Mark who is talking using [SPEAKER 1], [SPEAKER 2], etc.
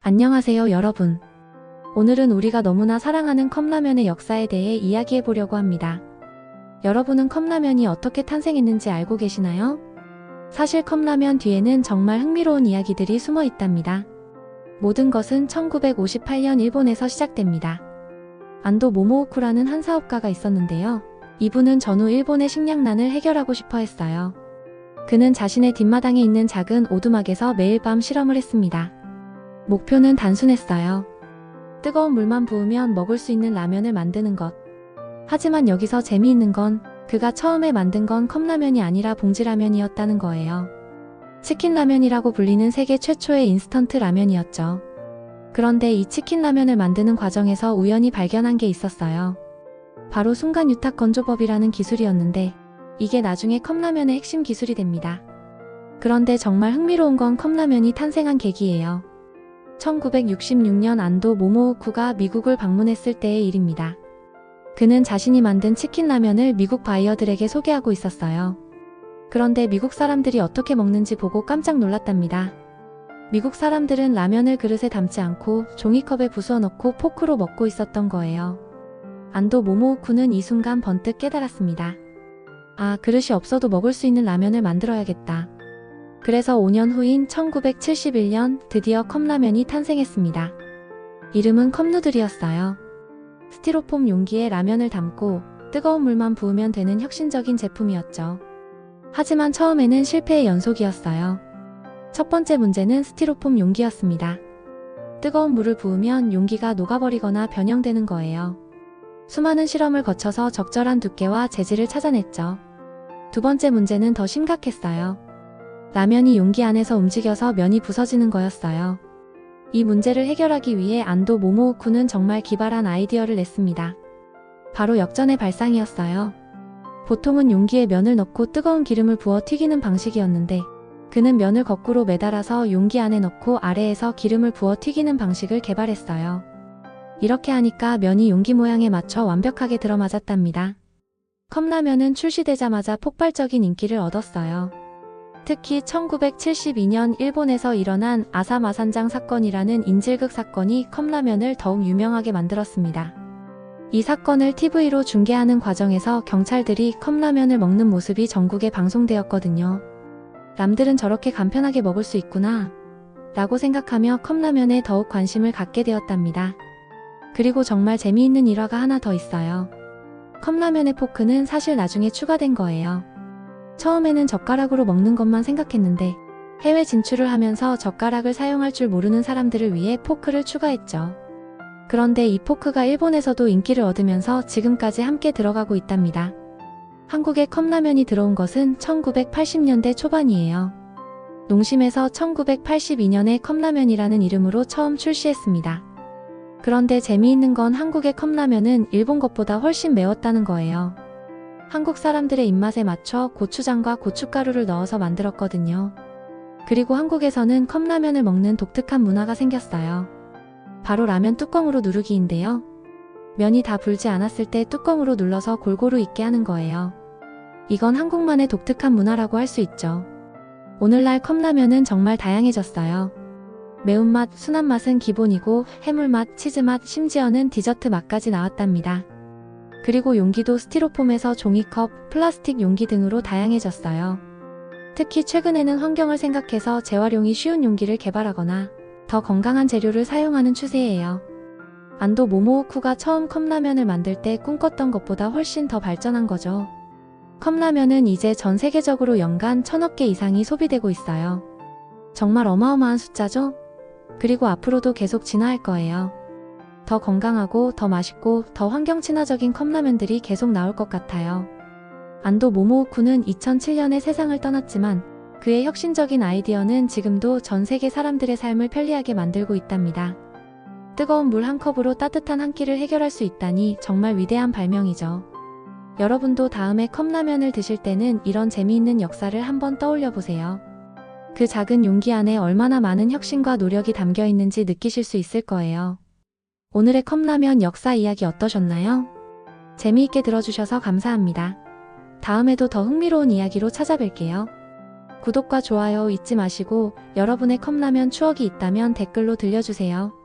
[SPEAKER 1] 안녕하세요, 여러분. 오늘은 우리가 너무나 사랑하는 컵라면의 역사에 대해 이야기해 보려고 합니다. 여러분은 컵라면이 어떻게 탄생했는지 알고 계시나요? 사실 컵라면 뒤에는 정말 흥미로운 이야기들이 숨어 있답니다. 모든 것은 1958년 일본에서 시작됩니다. 안도 모모오쿠라는 한 사업가가 있었는데요. 이분은 전후 일본의 식량난을 해결하고 싶어 했어요. 그는 자신의 뒷마당에 있는 작은 오두막에서 매일 밤 실험을 했습니다. 목표는 단순했어요. 뜨거운 물만 부으면 먹을 수 있는 라면을 만드는 것. 하지만 여기서 재미있는 건 그가 처음에 만든 건 컵라면이 아니라 봉지라면이었다는 거예요. 치킨라면이라고 불리는 세계 최초의 인스턴트 라면이었죠. 그런데 이 치킨라면을 만드는 과정에서 우연히 발견한 게 있었어요. 바로 순간 유탁 건조법이라는 기술이었는데 이게 나중에 컵라면의 핵심 기술이 됩니다. 그런데 정말 흥미로운 건 컵라면이 탄생한 계기예요. 1966년 안도 모모오쿠가 미국을 방문했을 때의 일입니다. 그는 자신이 만든 치킨라면을 미국 바이어들에게 소개하고 있었어요. 그런데 미국 사람들이 어떻게 먹는지 보고 깜짝 놀랐답니다. 미국 사람들은 라면을 그릇에 담지 않고 종이컵에 부수어 넣고 포크로 먹고 있었던 거예요. 안도 모모오쿠는 이 순간 번뜩 깨달았습니다. 아, 그릇이 없어도 먹을 수 있는 라면을 만들어야겠다. 그래서 5년 후인 1971년 드디어 컵라면이 탄생했습니다. 이름은 컵누들이었어요. 스티로폼 용기에 라면을 담고 뜨거운 물만 부으면 되는 혁신적인 제품이었죠. 하지만 처음에는 실패의 연속이었어요. 첫 번째 문제는 스티로폼 용기였습니다. 뜨거운 물을 부으면 용기가 녹아버리거나 변형되는 거예요. 수많은 실험을 거쳐서 적절한 두께와 재질을 찾아냈죠. 두 번째 문제는 더 심각했어요. 라면이 용기 안에서 움직여서 면이 부서지는 거였어요. 이 문제를 해결하기 위해 안도 모모오쿠는 정말 기발한 아이디어를 냈습니다. 바로 역전의 발상이었어요. 보통은 용기에 면을 넣고 뜨거운 기름을 부어 튀기는 방식이었는데 그는 면을 거꾸로 매달아서 용기 안에 넣고 아래에서 기름을 부어 튀기는 방식을 개발했어요. 이렇게 하니까 면이 용기 모양에 맞춰 완벽하게 들어맞았답니다. 컵라면은 출시되자마자 폭발적인 인기를 얻었어요. 특히 1972년 일본에서 일어난 아사마산장 사건이라는 인질극 사건이 컵라면을 더욱 유명하게 만들었습니다. 이 사건을 TV로 중계하는 과정에서 경찰들이 컵라면을 먹는 모습이 전국에 방송되었거든요. 남들은 저렇게 간편하게 먹을 수 있구나 라고 생각하며 컵라면에 더욱 관심을 갖게 되었답니다. 그리고 정말 재미있는 일화가 하나 더 있어요. 컵라면의 포크는 사실 나중에 추가된 거예요. 처음에는 젓가락으로 먹는 것만 생각했는데 해외 진출을 하면서 젓가락을 사용할 줄 모르는 사람들을 위해 포크를 추가했죠. 그런데 이 포크가 일본에서도 인기를 얻으면서 지금까지 함께 들어가고 있답니다. 한국에 컵라면이 들어온 것은 1980년대 초반이에요. 농심에서 1982년에 컵라면이라는 이름으로 처음 출시했습니다. 그런데 재미있는 건 한국의 컵라면은 일본 것보다 훨씬 매웠다는 거예요. 한국 사람들의 입맛에 맞춰 고추장과 고춧가루를 넣어서 만들었거든요. 그리고 한국에서는 컵라면을 먹는 독특한 문화가 생겼어요. 바로 라면 뚜껑으로 누르기인데요. 면이 다 불지 않았을 때 뚜껑으로 눌러서 골고루 익게 하는 거예요. 이건 한국만의 독특한 문화라고 할 수 있죠. 오늘날 컵라면은 정말 다양해졌어요. 매운맛, 순한맛은 기본이고 해물맛, 치즈맛, 심지어는 디저트 맛까지 나왔답니다. 그리고 용기도 스티로폼에서 종이컵, 플라스틱 용기 등으로 다양해졌어요. 특히 최근에는 환경을 생각해서 재활용이 쉬운 용기를 개발하거나 더 건강한 재료를 사용하는 추세예요. 안도 모모오쿠가 처음 컵라면을 만들 때 꿈꿨던 것보다 훨씬 더 발전한 거죠. 컵라면은 이제 전 세계적으로 연간 1000억 개 이상이 소비되고 있어요. 정말 어마어마한 숫자죠? 그리고 앞으로도 계속 진화할 거예요. 더 건강하고 더 맛있고 더 환경 친화적인 컵라면들이 계속 나올 것 같아요. 안도 모모오쿠는 2007년에 세상을 떠났지만 그의 혁신적인 아이디어는 지금도 전 세계 사람들의 삶을 편리하게 만들고 있답니다. 뜨거운 물 한 컵으로 따뜻한 한 끼를 해결할 수 있다니 정말 위대한 발명이죠. 여러분도 다음에 컵라면을 드실 때는 이런 재미있는 역사를 한번 떠올려 보세요. 그 작은 용기 안에 얼마나 많은 혁신과 노력이 담겨 있는지 느끼실 수 있을 거예요. 오늘의 컵라면 역사 이야기 어떠셨나요? 재미있게 들어주셔서 감사합니다. 다음에도 더 흥미로운 이야기로 찾아뵐게요. 구독과 좋아요 잊지 마시고 여러분의 컵라면 추억이 있다면 댓글로 들려주세요.